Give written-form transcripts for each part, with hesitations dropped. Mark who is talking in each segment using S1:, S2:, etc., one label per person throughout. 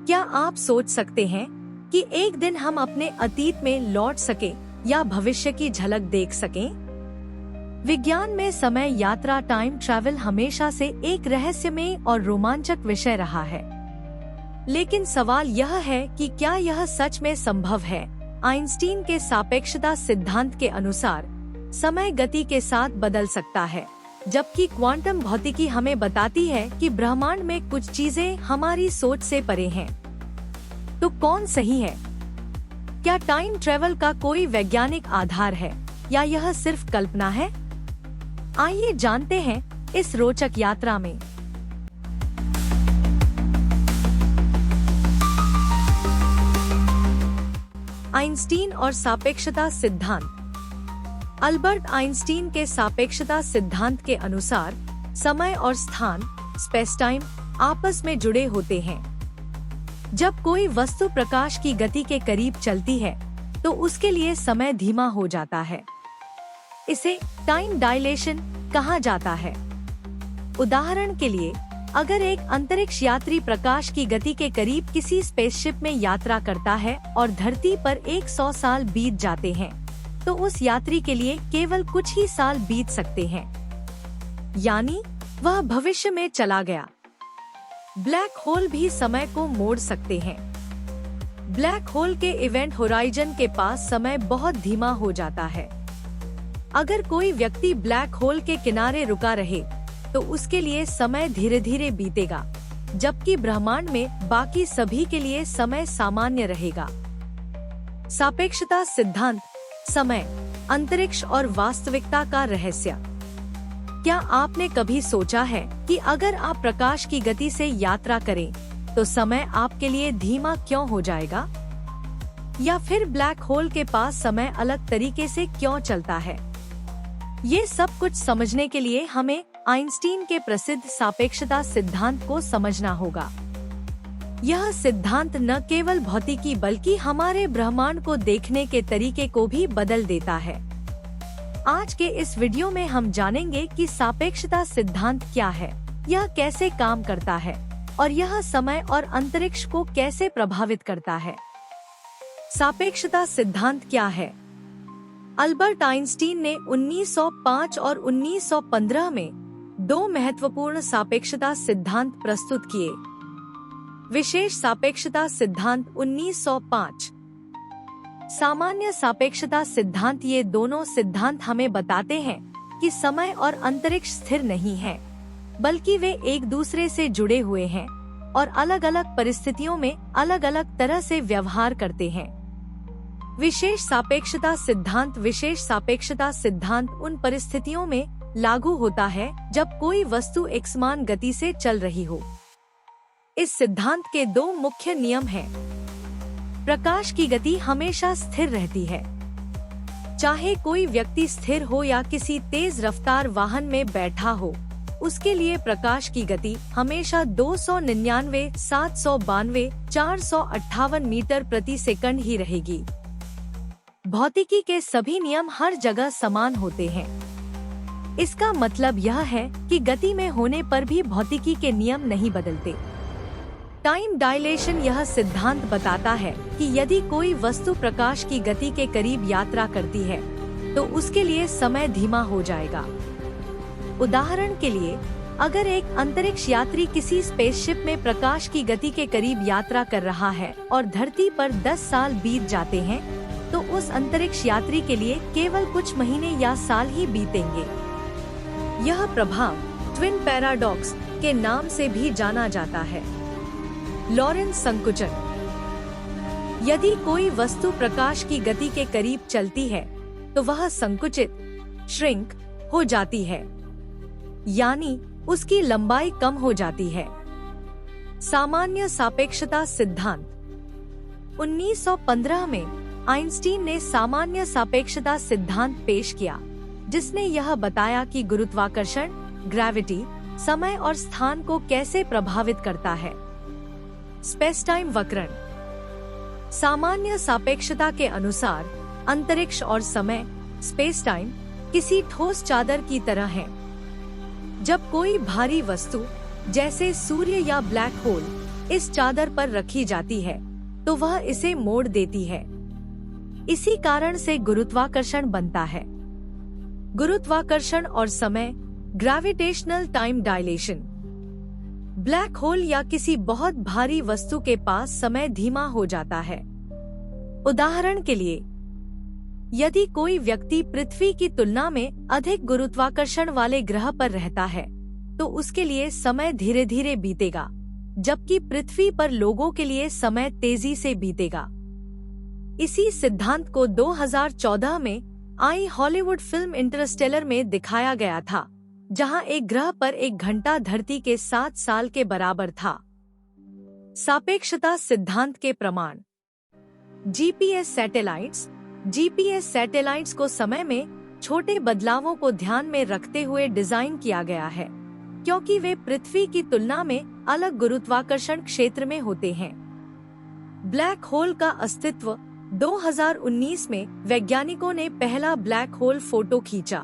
S1: क्या आप सोच सकते हैं कि एक दिन हम अपने अतीत में लौट सके या भविष्य की झलक देख सकें? विज्ञान में समय यात्रा टाइम ट्रैवल हमेशा से एक रहस्यमय और रोमांचक विषय रहा है। लेकिन सवाल यह है कि क्या यह सच में संभव है? आइंस्टीन के सापेक्षता सिद्धांत के अनुसार समय गति के साथ बदल सकता है, जबकि क्वांटम भौतिकी हमें बताती है कि ब्रह्मांड में कुछ चीजें हमारी सोच से परे हैं। तो कौन सही है? क्या टाइम ट्रेवल का कोई वैज्ञानिक आधार है या यह सिर्फ कल्पना है? आइए जानते हैं इस रोचक यात्रा में। आइंस्टीन और सापेक्षता सिद्धांत। अल्बर्ट आइंस्टीन के सापेक्षता सिद्धांत के अनुसार समय और स्थान स्पेस टाइम आपस में जुड़े होते हैं। जब कोई वस्तु प्रकाश की गति के करीब चलती है तो उसके लिए समय धीमा हो जाता है। इसे टाइम डायलेशन कहा जाता है। उदाहरण के लिए, अगर एक अंतरिक्ष यात्री प्रकाश की गति के करीब किसी स्पेसशिप में यात्रा करता है और धरती पर 100 साल बीत जाते हैं, तो उस यात्री के लिए केवल कुछ ही साल बीत सकते हैं, यानी वह भविष्य में चला गया। ब्लैक होल भी समय को मोड़ सकते हैं। ब्लैक होल के इवेंट होराइजन के पास समय बहुत धीमा हो जाता है। अगर कोई व्यक्ति ब्लैक होल के किनारे रुका रहे तो उसके लिए समय धीरे धीरे बीतेगा, जबकि ब्रह्मांड में बाकी सभी के लिए समय सामान्य रहेगा। सापेक्षता सिद्धांत, समय, अंतरिक्ष और वास्तविकता का रहस्य। क्या आपने कभी सोचा है कि अगर आप प्रकाश की गति से यात्रा करें तो समय आपके लिए धीमा क्यों हो जाएगा? या फिर ब्लैक होल के पास समय अलग तरीके से क्यों चलता है? ये सब कुछ समझने के लिए हमें आइंस्टीन के प्रसिद्ध सापेक्षता सिद्धांत को समझना होगा। यह सिद्धांत न केवल भौतिकी बल्कि हमारे ब्रह्मांड को देखने के तरीके को भी बदल देता है। आज के इस वीडियो में हम जानेंगे कि सापेक्षता सिद्धांत क्या है, यह कैसे काम करता है और यह समय और अंतरिक्ष को कैसे प्रभावित करता है। सापेक्षता सिद्धांत क्या है? अल्बर्ट आइंस्टीन ने 1905 और 1915 में दो महत्वपूर्ण सापेक्षता सिद्धांत प्रस्तुत किए। विशेष सापेक्षता सिद्धांत 1905, सामान्य सापेक्षता सिद्धांत। ये दोनों सिद्धांत हमें बताते हैं कि समय और अंतरिक्ष स्थिर नहीं है, बल्कि वे एक दूसरे से जुड़े हुए हैं और अलग अलग परिस्थितियों में अलग अलग तरह से व्यवहार करते हैं। विशेष सापेक्षता सिद्धांत। विशेष सापेक्षता सिद्धांत उन परिस्थितियों में लागू होता है जब कोई वस्तु एकसमान गति से चल रही हो। इस सिद्धांत के दो मुख्य नियम हैं। प्रकाश की गति हमेशा स्थिर रहती है। चाहे कोई व्यक्ति स्थिर हो या किसी तेज रफ्तार वाहन में बैठा हो, उसके लिए प्रकाश की गति हमेशा 299, 792, 458 मीटर प्रति सेकंड ही रहेगी। भौतिकी के सभी नियम हर जगह समान होते हैं। इसका मतलब यह है कि गति में होने पर भी भौतिकी के नियम नहीं बदलते। Time dilation. यह सिद्धांत बताता है कि यदि कोई वस्तु प्रकाश की गति के करीब यात्रा करती है तो उसके लिए समय धीमा हो जाएगा। उदाहरण के लिए, अगर एक अंतरिक्ष यात्री किसी स्पेसशिप में प्रकाश की गति के करीब यात्रा कर रहा है और धरती पर 10 साल बीत जाते हैं, तो उस अंतरिक्ष यात्री के लिए केवल कुछ महीने या साल ही बीतेंगे। यह प्रभाव ट्विन पैराडॉक्स के नाम से भी जाना जाता है। लॉरेंस संकुचन। यदि कोई वस्तु प्रकाश की गति के करीब चलती है तो वह संकुचित श्रिंक हो जाती है, यानी उसकी लंबाई कम हो जाती है। सामान्य सापेक्षता सिद्धांत। 1915 में आइंस्टीन ने सामान्य सापेक्षता सिद्धांत पेश किया, जिसने यह बताया कि गुरुत्वाकर्षण ग्रेविटी समय और स्थान को कैसे प्रभावित करता है। स्पेस टाइम वक्रण। सामान्य सापेक्षता के अनुसार अंतरिक्ष और समय स्पेस टाइम किसी ठोस चादर की तरह है। जब कोई भारी वस्तु जैसे सूर्य या ब्लैक होल इस चादर पर रखी जाती है तो वह इसे मोड़ देती है। इसी कारण से गुरुत्वाकर्षण बनता है। गुरुत्वाकर्षण और समय, gravitational time dilation. Black hole या किसी बहुत भारी वस्तु के पास समय धीमा हो जाता है। उदाहरण के लिए, यदि कोई व्यक्ति पृथ्वी की तुलना में अधिक गुरुत्वाकर्षण वाले ग्रह पर रहता है तो उसके लिए समय धीरे धीरे बीतेगा, जबकि पृथ्वी पर लोगों के लिए समय तेजी से बीतेगा। इसी सिद्धांत को 2014 में आई हॉलीवुड फिल्म इंटरस्टेलर में दिखाया गया था, जहां एक ग्रह पर 1 घंटा धरती के 7 साल के बराबर था। सापेक्षता सिद्धांत के प्रमाण। जीपीएस सैटेलाइट्स को समय में छोटे बदलावों को ध्यान में रखते हुए डिजाइन किया गया है, क्योंकि वे पृथ्वी की तुलना में अलग गुरुत्वाकर्षण क्षेत्र में होते हैं। ब्लैक होल का अस्तित्व। 2019 में वैज्ञानिकों ने पहला ब्लैक होल फोटो खींचा,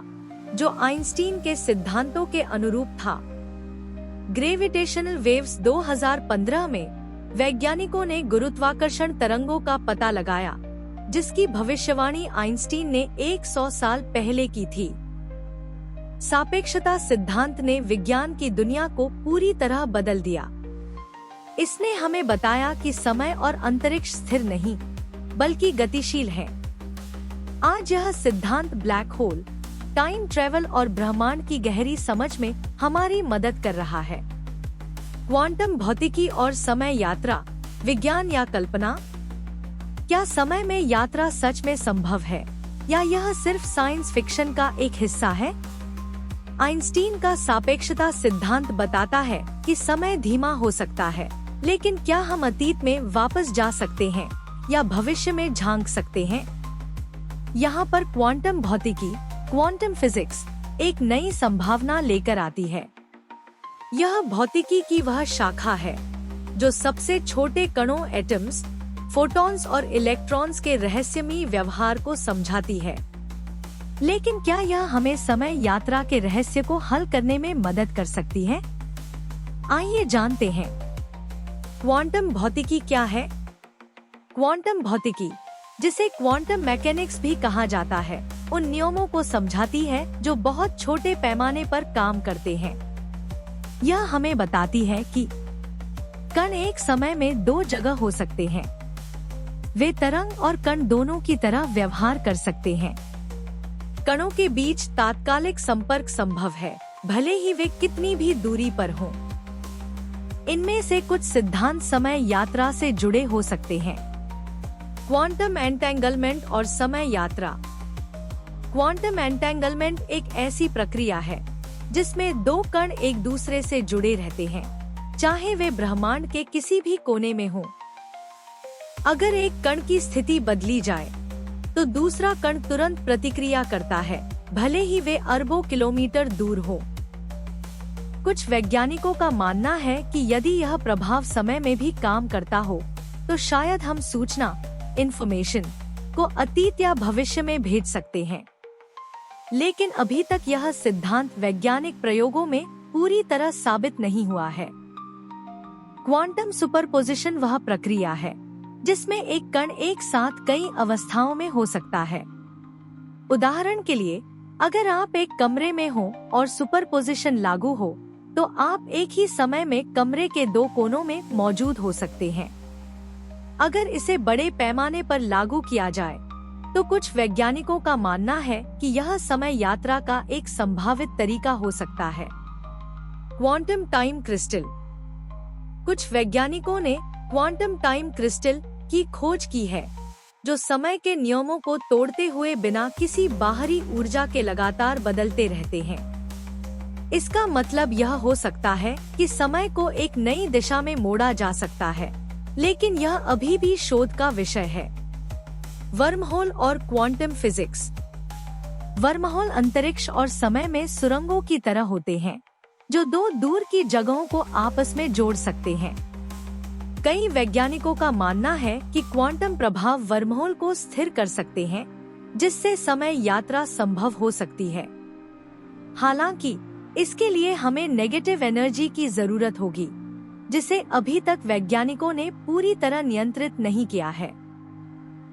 S1: जो आइंस्टीन के सिद्धांतों के अनुरूप था। Gravitational waves. 2015 में वैज्ञानिकों ने गुरुत्वाकर्षण तरंगों का पता लगाया, जिसकी भविष्यवाणी आइंस्टीन ने 100 साल पहले की थी। सापेक्षता सिद्धांत ने विज्ञान की दुनिया को पूरी तरह बदल दिया। इसने हमें बताया कि समय और अंतरिक्ष स्थिर नहीं, बल्कि गतिशील है। आज यह सिद्धांत ब्लैक होल, टाइम ट्रेवल और ब्रह्मांड की गहरी समझ में हमारी मदद कर रहा है। क्वांटम भौतिकी और समय यात्रा। विज्ञान या कल्पना। क्या समय में यात्रा सच में संभव है, या यह सिर्फ साइंस फिक्शन का एक हिस्सा है? आइंस्टीन का सापेक्षता सिद्धांत बताता है कि समय धीमा हो सकता है, लेकिन क्या हम अतीत में वापस जा सकते हैं या भविष्य में झांक सकते हैं? यहाँ पर क्वांटम भौतिकी, क्वांटम फिजिक्स एक नई संभावना लेकर आती है। यह भौतिकी की वह शाखा है जो सबसे छोटे कणों, एटम्स, फोटॉन्स और इलेक्ट्रॉन्स के रहस्यमयी व्यवहार को समझाती है। लेकिन क्या यह हमें समय यात्रा के रहस्य को हल करने में मदद कर सकती है? आइए जानते हैं। क्वांटम भौतिकी क्या है? क्वांटम भौतिकी, जिसे क्वांटम मैकेनिक्स भी कहा जाता है, उन नियमों को समझाती है जो बहुत छोटे पैमाने पर काम करते हैं। यह हमें बताती है कि कण एक समय में 2 जगह हो सकते हैं। वे तरंग और कण दोनों की तरह व्यवहार कर सकते हैं। कणों के बीच तात्कालिक संपर्क संभव है, भले ही वे कितनी भी दूरी पर हों। इनमें से कुछ सिद्धांत समय यात्रा से जुड़े हो सकते हैं। क्वांटम एंटेंगलमेंट और समय यात्रा। क्वांटम एंटेंगलमेंट एक ऐसी प्रक्रिया है जिसमें 2 कण एक दूसरे से जुड़े रहते हैं, चाहे वे ब्रह्मांड के किसी भी कोने में हों। अगर एक कण की स्थिति बदली जाए, तो दूसरा कण तुरंत प्रतिक्रिया करता है, भले ही वे अरबों किलोमीटर दूर हो। कुछ वैज्ञानिकों का मानना है कि यदि यह प्रभाव समय में भी काम करता हो, तो शायद हम सूचना, इंफॉर्मेशन को अतीत या भविष्य में भेज सकते हैं। लेकिन अभी तक यह सिद्धांत वैज्ञानिक प्रयोगों में पूरी तरह साबित नहीं हुआ है। क्वांटम सुपरपोजिशन वह प्रक्रिया है जिसमें एक कण एक साथ कई अवस्थाओं में हो सकता है। उदाहरण के लिए, अगर आप एक कमरे में हो और सुपरपोजिशन लागू हो, तो आप एक ही समय में कमरे के 2 कोनों में मौजूद हो सकते हैं। अगर इसे बड़े पैमाने पर लागू किया जाए, तो कुछ वैज्ञानिकों का मानना है कि यह समय यात्रा का एक संभावित तरीका हो सकता है। Quantum time crystal. कुछ वैज्ञानिकों ने क्वांटम टाइम क्रिस्टल की खोज की है, जो समय के नियमों को तोड़ते हुए बिना किसी बाहरी ऊर्जा के लगातार बदलते रहते हैं। इसका मतलब यह हो सकता है कि समय को एक नई दिशा में मोड़ा जा सकता है, लेकिन यह अभी भी शोध का विषय है। वर्महोल और क्वांटम फिजिक्स। वर्महोल अंतरिक्ष और समय में सुरंगों की तरह होते हैं, जो 2 दूर की जगहों को आपस में जोड़ सकते हैं। कई वैज्ञानिकों का मानना है कि क्वांटम प्रभाव वर्महोल को स्थिर कर सकते हैं, जिससे समय यात्रा संभव हो सकती है। हालांकि इसके लिए हमें नेगेटिव एनर्जी की जरूरत होगी। जिसे अभी तक वैज्ञानिकों ने पूरी तरह नियंत्रित नहीं किया है।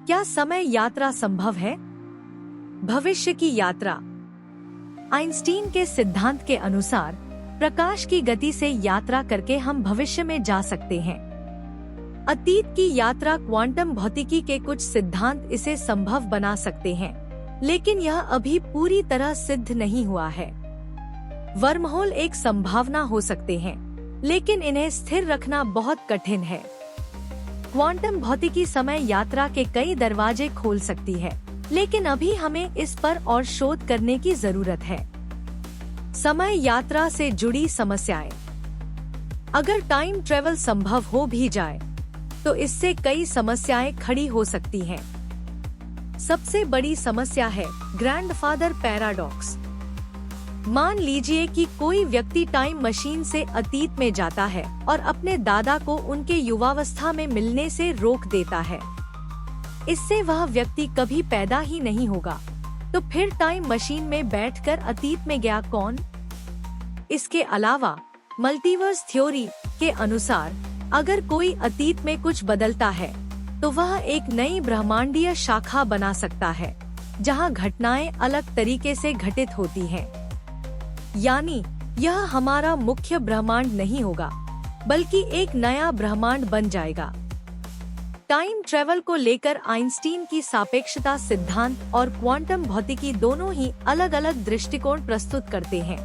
S1: क्या समय यात्रा संभव है? भविष्य की यात्रा। आइंस्टीन के सिद्धांत के अनुसार प्रकाश की गति से यात्रा करके हम भविष्य में जा सकते हैं। अतीत की यात्रा क्वांटम भौतिकी के कुछ सिद्धांत इसे संभव बना सकते हैं, लेकिन यह अभी पूरी तरह सिद्ध नहीं हुआ है। वर्महोल एक संभावना हो सकते हैं, लेकिन इन्हें स्थिर रखना बहुत कठिन है। क्वांटम भौतिकी समय यात्रा के कई दरवाजे खोल सकती है, लेकिन अभी हमें इस पर और शोध करने की जरूरत है। समय यात्रा से जुड़ी समस्याएं। अगर टाइम ट्रेवल संभव हो भी जाए, तो इससे कई समस्याएं खड़ी हो सकती हैं। सबसे बड़ी समस्या है ग्रैंडफादर पैराडॉक्स। मान लीजिए कि कोई व्यक्ति टाइम मशीन से अतीत में जाता है और अपने दादा को उनके युवावस्था में मिलने से रोक देता है। इससे वह व्यक्ति कभी पैदा ही नहीं होगा। तो फिर टाइम मशीन में बैठकर अतीत में गया कौन? इसके अलावा मल्टीवर्स थ्योरी के अनुसार अगर कोई अतीत में कुछ बदलता है, तो वह एक नई ब्रह्मांडीय शाखा बना सकता है, जहां घटनाएं अलग तरीके से घटित होती हैं। यानी यह हमारा मुख्य ब्रह्मांड नहीं होगा, बल्कि एक नया ब्रह्मांड बन जाएगा। टाइम ट्रेवल को लेकर आइंस्टीन की सापेक्षता सिद्धांत और क्वांटम भौतिकी दोनों ही अलग अलग दृष्टिकोण प्रस्तुत करते हैं।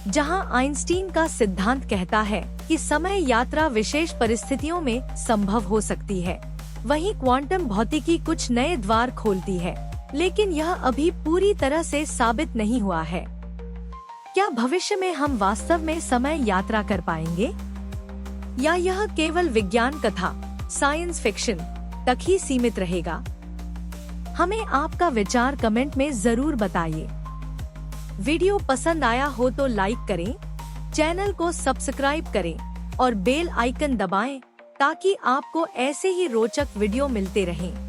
S1: जहां आइंस्टीन का सिद्धांत कहता है कि समय यात्रा विशेष परिस्थितियों में संभव हो सकती है, वहीं क्वांटम भौतिकी कुछ नए द्वार खोलती है, लेकिन यह अभी पूरी तरह से साबित नहीं हुआ है। क्या भविष्य में हम वास्तव में समय यात्रा कर पाएंगे, या यह केवल विज्ञान कथा, साइंस फिक्शन तक ही सीमित रहेगा? हमें आपका विचार कमेंट में जरूर बताइए। वीडियो पसंद आया हो तो लाइक करें, चैनल को सब्सक्राइब करें और बेल आइकन दबाएं, ताकि आपको ऐसे ही रोचक वीडियो मिलते रहें।